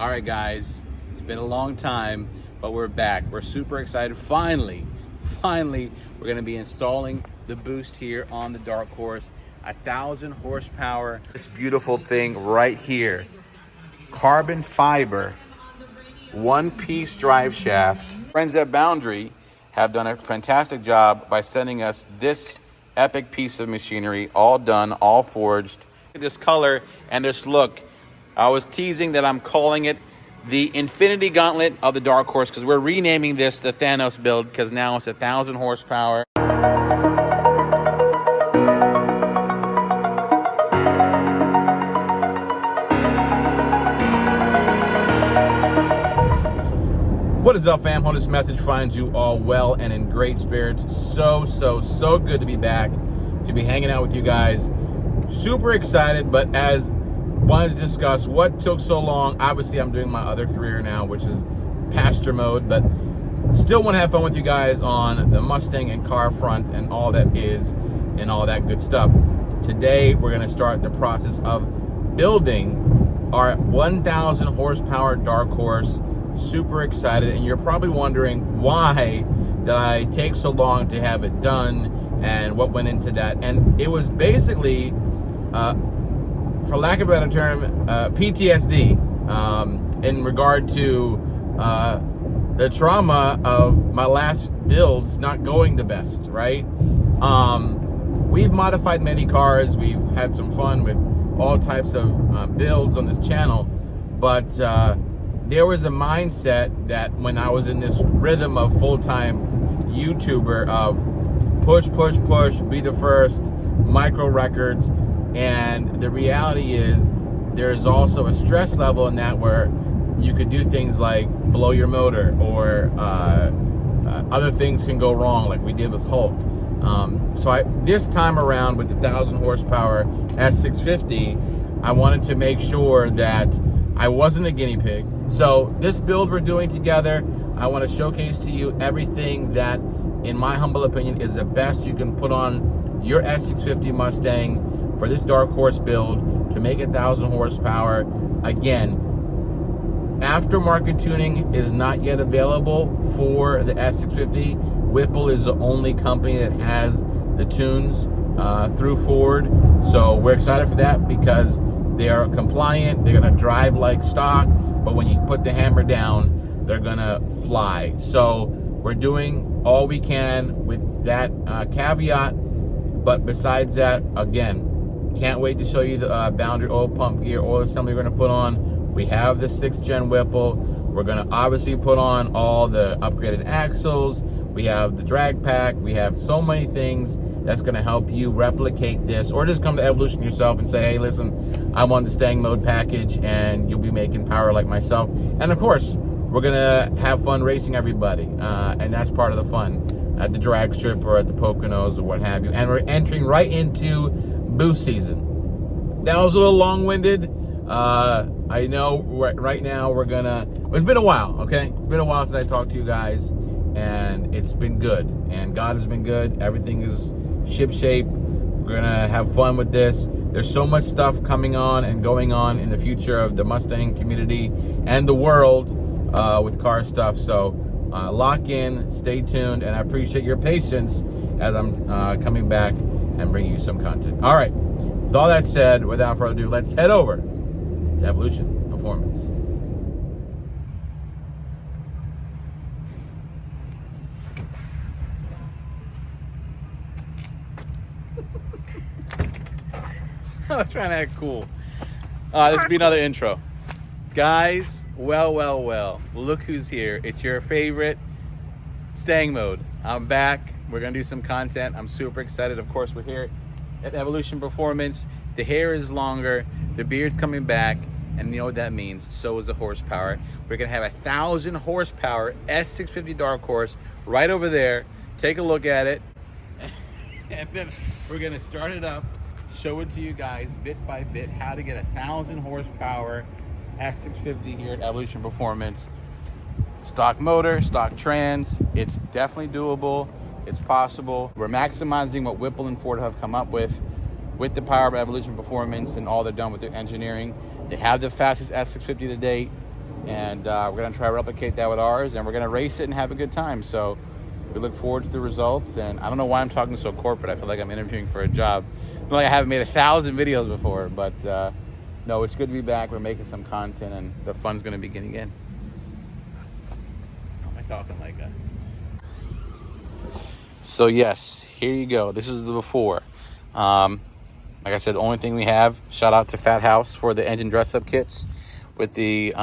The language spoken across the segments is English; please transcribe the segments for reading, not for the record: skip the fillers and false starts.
All right, guys, it's been a long time, but we're back. We're super excited. Finally, we're gonna be installing the boost here on the Dark Horse. 1,000 horsepower. This beautiful thing right here. Carbon fiber, one-piece drive shaft. Friends at Boundary have done a fantastic job by sending us this epic piece of machinery, all done, all forged. This color and this look. I was teasing that I'm calling it the Infinity Gauntlet of the Dark Horse because we're renaming this the Thanos build because now it's 1,000 horsepower. What is up, fam? Hope this message finds you all well and in great spirits. So good to be back, to be hanging out with you guys. Super excited, but as wanted to discuss what took so long. Obviously, I'm doing my other career now, which is pasture mode, but still want to have fun with you guys on the Mustang and car front and all that is and all that good stuff. Today, we're going to start the process of building our 1,000 horsepower Dark Horse. Super excited, and you're probably wondering why did I take so long to have it done and what went into that. And it was basically for lack of a better term, PTSD in regard to the trauma of my last builds not going the best, right? We've modified many cars. We've had some fun with all types of builds on this channel, but there was a mindset that when I was in this rhythm of full-time YouTuber of push, be the first, micro records, and the reality is there's also a stress level in that where you could do things like blow your motor or other things can go wrong like we did with Hulk. So this time around with the 1,000 horsepower S650, I wanted to make sure that I wasn't a guinea pig. So this build we're doing together, I want to showcase to you everything that, in my humble opinion, is the best you can put on your S650 Mustang for this Dark Horse build to make 1,000 horsepower. Again, aftermarket tuning is not yet available for the S650. Whipple is the only company that has the tunes through Ford. So we're excited for that because they are compliant. They're gonna drive like stock, but when you put the hammer down, they're gonna fly. So we're doing all we can with that caveat. But besides that, again, can't wait to show you the Boundary oil pump gear, oil assembly we're gonna put on. We have the 6th gen Whipple. We're gonna obviously put on all the upgraded axles. We have the drag pack. We have so many things that's gonna help you replicate this, or just come to Evolution yourself and say, hey, listen, I want the StangMode package, and you'll be making power like myself. And of course, we're gonna have fun racing everybody, and that's part of the fun at the drag strip or at the Poconos or what have you. And we're entering right into boost season. That was a little long-winded. I know right now we're gonna, it's been a while, okay? It's been a while since I talked to you guys, and it's been good. And God has been good. Everything is ship-shape. We're gonna have fun with this. There's so much stuff coming on and going on in the future of the Mustang community and the world with car stuff. So lock in, stay tuned, and I appreciate your patience as I'm coming back and bringing you some content. All right, with all that said, without further ado, let's head over to Evolution Performance. I was trying to act cool. This will be another intro. Guys, well, look who's here. It's your favorite StangMode. I'm back. We're gonna do some content. I'm super excited. Of course, we're here at Evolution Performance. The hair is longer, the beard's coming back, and you know what that means. So is the horsepower. We're gonna have 1,000 horsepower S650 Dark Horse right over there. Take a look at it. And then we're gonna start it up, show it to you guys bit by bit, how to get 1,000 horsepower S650 here at Evolution Performance. Stock motor, stock trans, it's definitely doable, it's possible. We're maximizing what Whipple and Ford have come up with the power of Evolution Performance and all they're done with their engineering. They have the fastest S650 to date. And we're going to try to replicate that with ours, and we're going to race it and have a good time. So we look forward to the results. And I don't know why I'm talking so corporate. I feel like I'm interviewing for a job. Like I haven't made 1,000 videos before, but no, it's good to be back. We're making some content, and the fun's going to begin again. How am I talking like that? So yes, here you go. This is the before. Like I said, the only thing we have, shout out to Fat House for the engine dress-up kits with the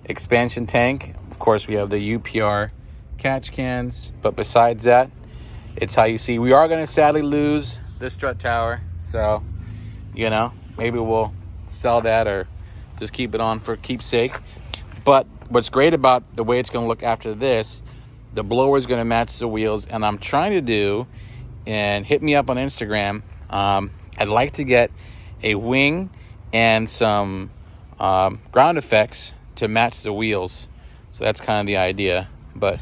expansion tank. Of course, we have the UPR catch cans, but besides that, it's how you see. We are going to sadly lose the strut tower, so you know, maybe we'll sell that or just keep it on for keepsake. But what's great about the way it's going to look after this, the blower is going to match the wheels, and I'm trying to do, and hit me up on Instagram, I'd like to get a wing and some ground effects to match the wheels. So that's kind of the idea, but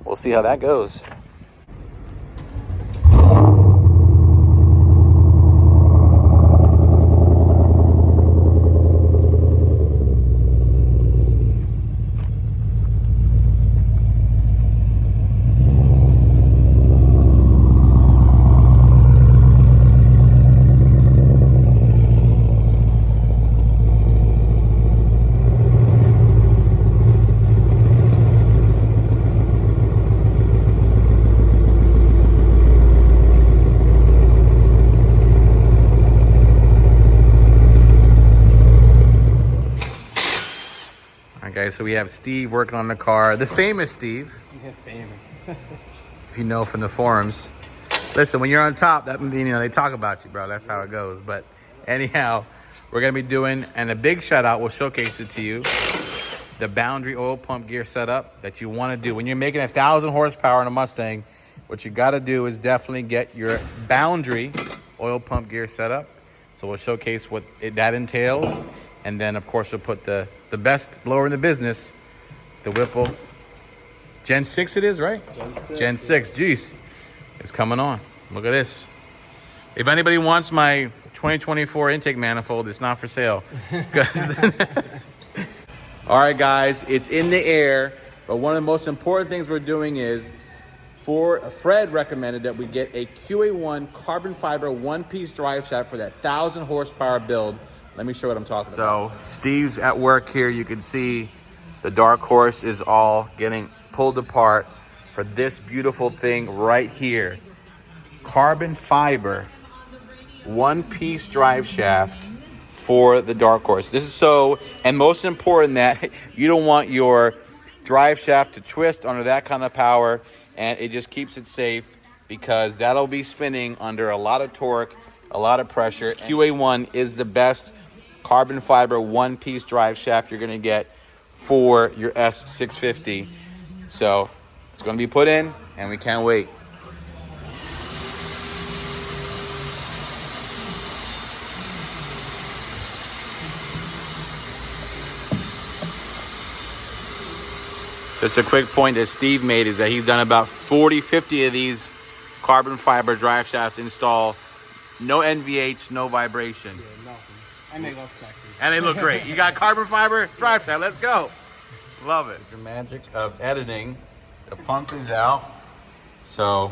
we'll see how that goes. Okay, so we have Steve working on the car, the famous Steve. Yeah, famous. If you know from the forums. Listen, when you're on top, that, you know, they talk about you, bro. That's how it goes. But anyhow, we're gonna be doing, and a big shout out, we'll showcase it to you, the Boundary oil pump gear setup that you want to do when you're making 1,000 horsepower in a Mustang. What you got to do is definitely get your Boundary oil pump gear setup. So we'll showcase what that entails. And then, of course, we'll put the best blower in the business, the Whipple. Gen 6 it is, right? Gen 6, geez. It's coming on. Look at this. If anybody wants my 2024 intake manifold, it's not for sale. All right, guys, it's in the air. But one of the most important things we're doing is, Fred recommended that we get a QA1 carbon fiber one-piece drive shaft for that 1,000 horsepower build. Let me show what I'm talking about. So Steve's at work here. You can see the Dark Horse is all getting pulled apart for this beautiful thing right here. Carbon fiber, one-piece drive shaft for the Dark Horse. This is so, and most important, that you don't want your drive shaft to twist under that kind of power, and it just keeps it safe because that'll be spinning under a lot of torque, a lot of pressure. QA1 is the best carbon fiber one-piece drive shaft you're going to get for your S650. So it's going to be put in, and we can't wait. Just a quick point that Steve made is that he's done about 40, 50 of these carbon fiber drive shafts install. No NVH, no vibration. Yeah, nothing. And they look sexy. And they look great. You got carbon fiber drive shaft. Let's go. Love it. The magic of editing. The pump is out. So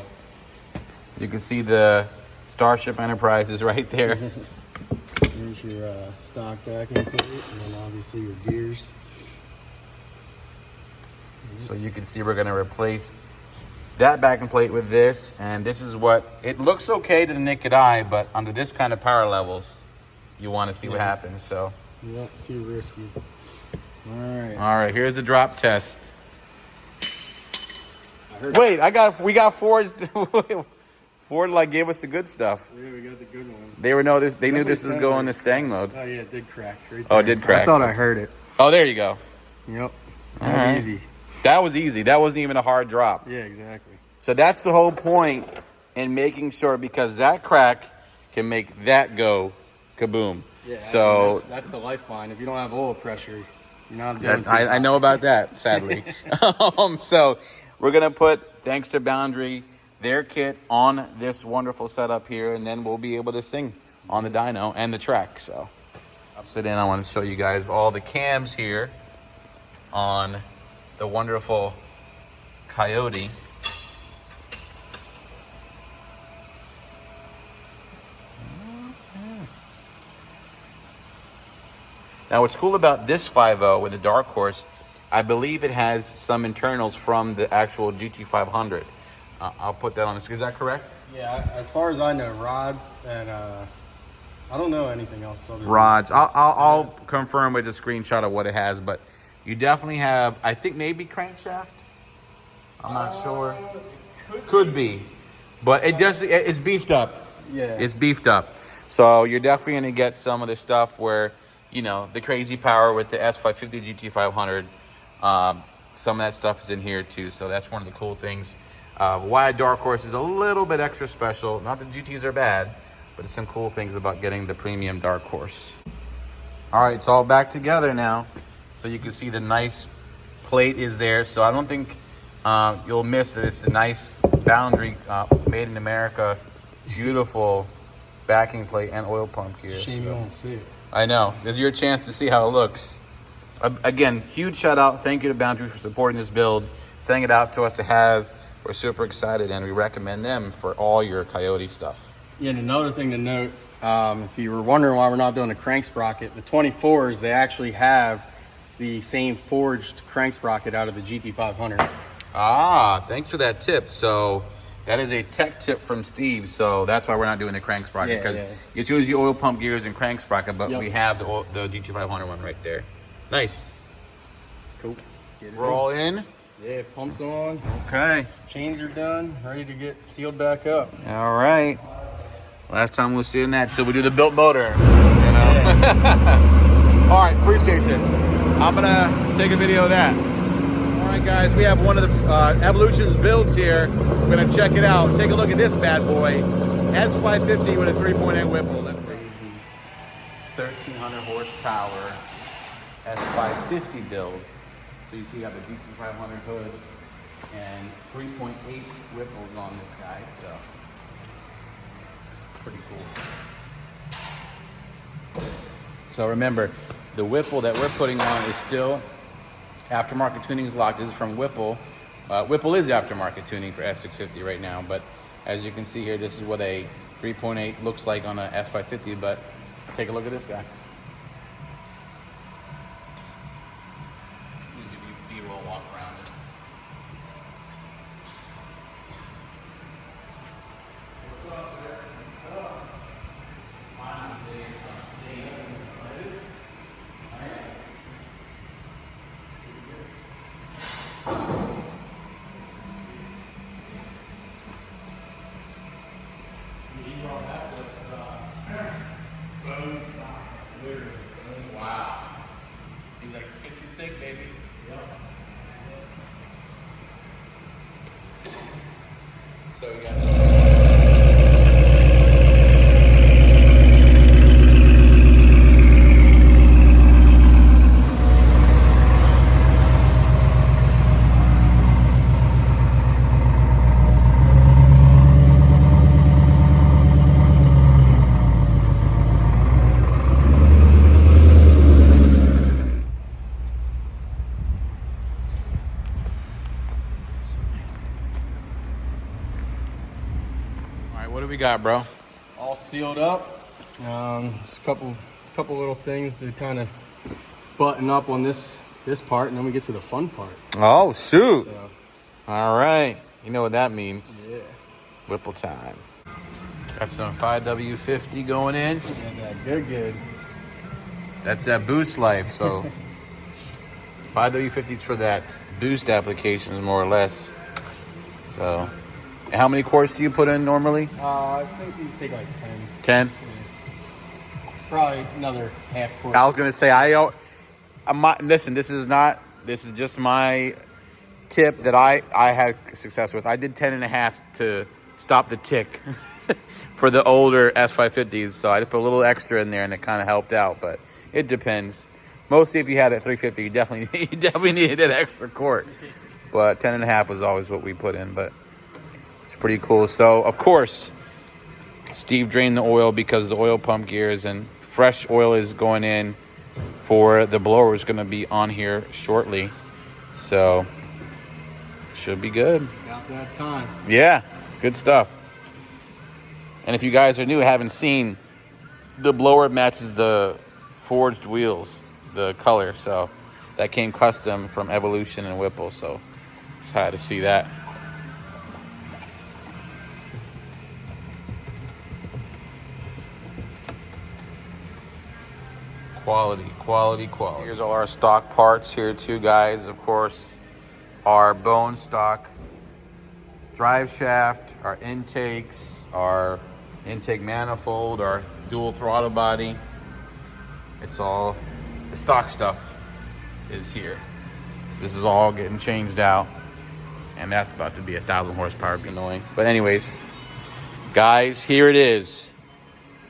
you can see the Starship Enterprises right there. Here's your stock backing plate, and then obviously your gears. So you can see we're going to replace that backing plate with this, and this is what it looks okay to the naked eye, but under this kind of power levels, you want to see what happens. So yep, too risky. All right, here's the drop test. Wait, we got Ford's. Ford like gave us the good stuff. Yeah, we got the good ones. They knew this was going to StangMode. Oh yeah, it did crack. Right there. Oh, it did crack. I thought I heard it. Oh, there you go. Yep. All right. Easy. That was easy. That wasn't even a hard drop. Yeah, exactly. So that's the whole point in making sure, because that crack can make that go kaboom. Yeah, so I mean, that's the lifeline. If you don't have oil pressure, you're not doing too I know about that, sadly. So we're going to put, thanks to Boundary, their kit on this wonderful setup here, and then we'll be able to sing on the dyno and the track. So, I'll sit in. I want to show you guys all the cams here on the wonderful Coyote. Now, what's cool about this 5.0 with the Dark Horse, I believe it has some internals from the actual GT500. I'll put that on the screen. Is that correct? Yeah, as far as I know, rods and I don't know anything else. Other Rods. I'll confirm with a screenshot of what it has, but you definitely have, I think maybe crankshaft. I'm not sure. Could be. But it does, it's beefed up. Yeah. It's beefed up. So you're definitely going to get some of the stuff where, you know, the crazy power with the S550 GT500. Some of that stuff is in here too. So that's one of the cool things. Why Dark Horse is a little bit extra special. Not that GTs are bad, but it's some cool things about getting the premium Dark Horse. All right, it's all back together now. So you can see the nice plate is there. So I don't think you'll miss that it's a nice boundary, made in America, beautiful backing plate and oil pump gear. Shame you won't see it. I know. This is your chance to see how it looks. Again, huge shout out. Thank you to Boundary for supporting this build, sending it out to us to have. We're super excited, and we recommend them for all your Coyote stuff. Yeah, and another thing to note, if you were wondering why we're not doing the crank sprocket, the 24s, they actually have the same forged crank sprocket out of the GT500. Ah, thanks for that tip. So that is a tech tip from Steve. So that's why we're not doing the crank sprocket, because it's usually oil pump gears and crank sprocket, but we have the GT500 one right there. Nice. Cool. Let's get it. We're all in. Yeah, pumps on. Okay. Chains are done, ready to get sealed back up. All right. Last time we were seeing that, so we do the built motor, you know? Yeah. All right, appreciate it. I'm gonna take a video of that. All right, guys, we have one of the Evolution's builds here. We're gonna check it out. Take a look at this bad boy. S550 with a 3.8 Whipple. That's crazy. 1,300 horsepower S550 build. So you see you have the GT500 hood and 3.8 Whipples on this guy, so pretty cool. So remember, the Whipple that we're putting on is still aftermarket tuning is locked. This is from Whipple. Whipple is aftermarket tuning for S650 right now, but as you can see here, this is what a 3.8 looks like on a S550, but take a look at this guy. B-roll walk around it. Wow. Seems like a kitchen sink, baby. Yep. So we got what do we got, bro? All sealed up. Just a couple little things to kind of button up on this part, and then we get to the fun part. Oh, shoot. So, all right. You know what that means. yeah. Whipple time. Got some 5W50 going in. Yeah, good. That's that boost life. So 5W50 is for that boost applications, more or less. So how many quarts do you put in normally? I think these take like 10. 10? Yeah. Probably another half quart. I was going to say, listen, this is just my tip that I had success with. I did 10 and a half to stop the tick for the older S550s. So I just put a little extra in there and it kind of helped out, but it depends. Mostly if you had a 350, you definitely needed that extra quart. But 10 and a half was always what we put in, but it's pretty cool. So, of course, Steve drained the oil because the oil pump gears and fresh oil is going in for the blower. Is going to be on here shortly, so should be good. About that time. Yeah, good stuff. And if you guys are new, haven't seen, the blower matches the forged wheels, the color. So that came custom from Evolution and Whipple. So excited to see that. Quality, quality, quality. Here's all our stock parts here too, guys. Of course, our bone stock drive shaft, our intakes, our intake manifold, our dual throttle body. It's all the stock stuff is here. This is all getting changed out, and that's about to be 1,000 horsepower. Be annoying, but anyways, guys, here it is,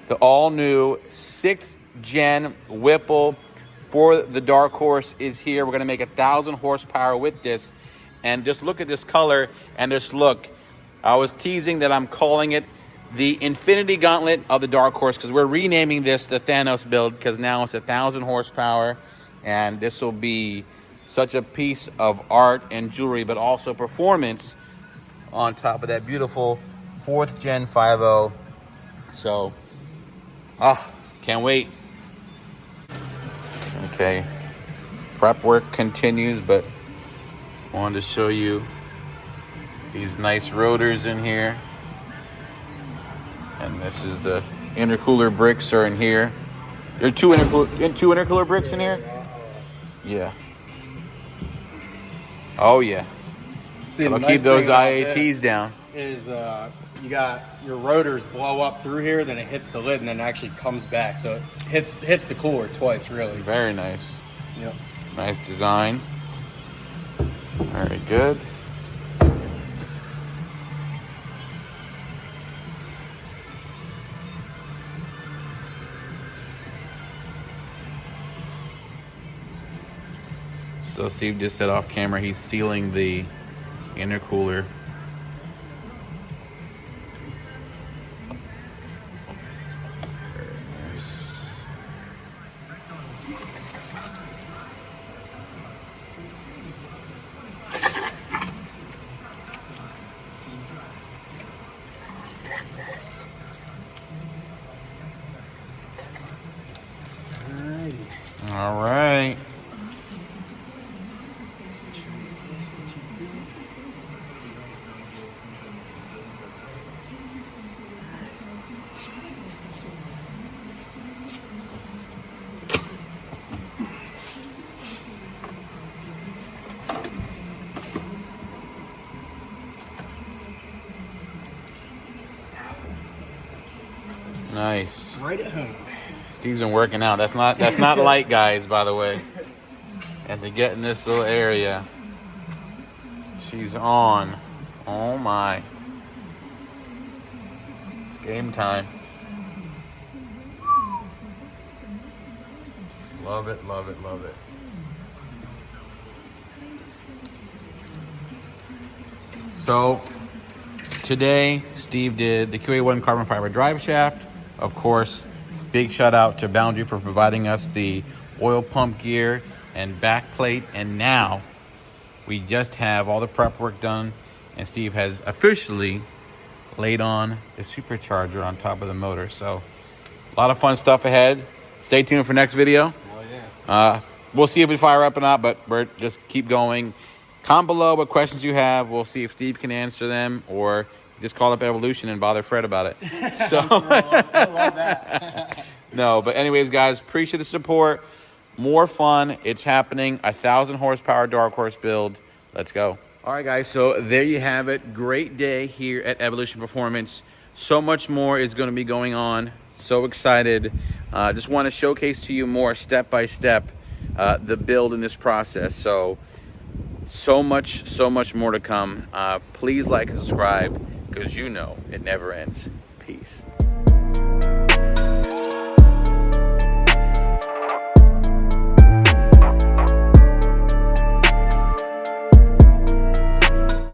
the all new 6th gen Whipple for the Dark Horse is here. We're gonna make 1,000 horsepower with this, and just look at this color and this look. I was teasing that I'm calling it the Infinity Gauntlet of the Dark Horse, because we're renaming this the Thanos build, because now it's 1,000 horsepower, and this will be such a piece of art and jewelry, but also performance on top of that beautiful 4th gen 5.0. So, can't wait. Okay, prep work continues, but I wanted to show you these nice rotors in here. And this is the intercooler bricks are in here. There are two intercooler bricks in here? Yeah. Oh yeah. See, I'll keep those IATs down. Is you got your rotors blow up through here, then it hits the lid and then actually comes back. So it hits the cooler twice, really. Very nice. Yep. Nice design. Very good. So Steve just said off camera he's sealing the intercooler. All right. Nice. Right at home. Steve's been working out. That's not light, guys, by the way. And to get in this little area, she's on. Oh my. It's game time. Just love it, love it, love it. So today, Steve did the QA1 carbon fiber drive shaft. Of course, big shout out to Boundary for providing us the oil pump gear and back plate. And now we just have all the prep work done, and Steve has officially laid on the supercharger on top of the motor. So a lot of fun stuff ahead. Stay tuned for next video. Oh yeah. We'll see if we fire up or not, but we're just keep going. Comment below what questions you have. We'll see if Steve can answer them, or just call up Evolution and bother Fred about it. So I love that. no, but anyways, guys, appreciate the support. More fun. It's happening. 1,000 horsepower Dark Horse build. Let's go. All right, guys. So there you have it. Great day here at Evolution Performance. So much more is going to be going on. So excited. Just want to showcase to you more step by step the build in this process. So much more to come. Please like and subscribe, because you know it never ends. Peace.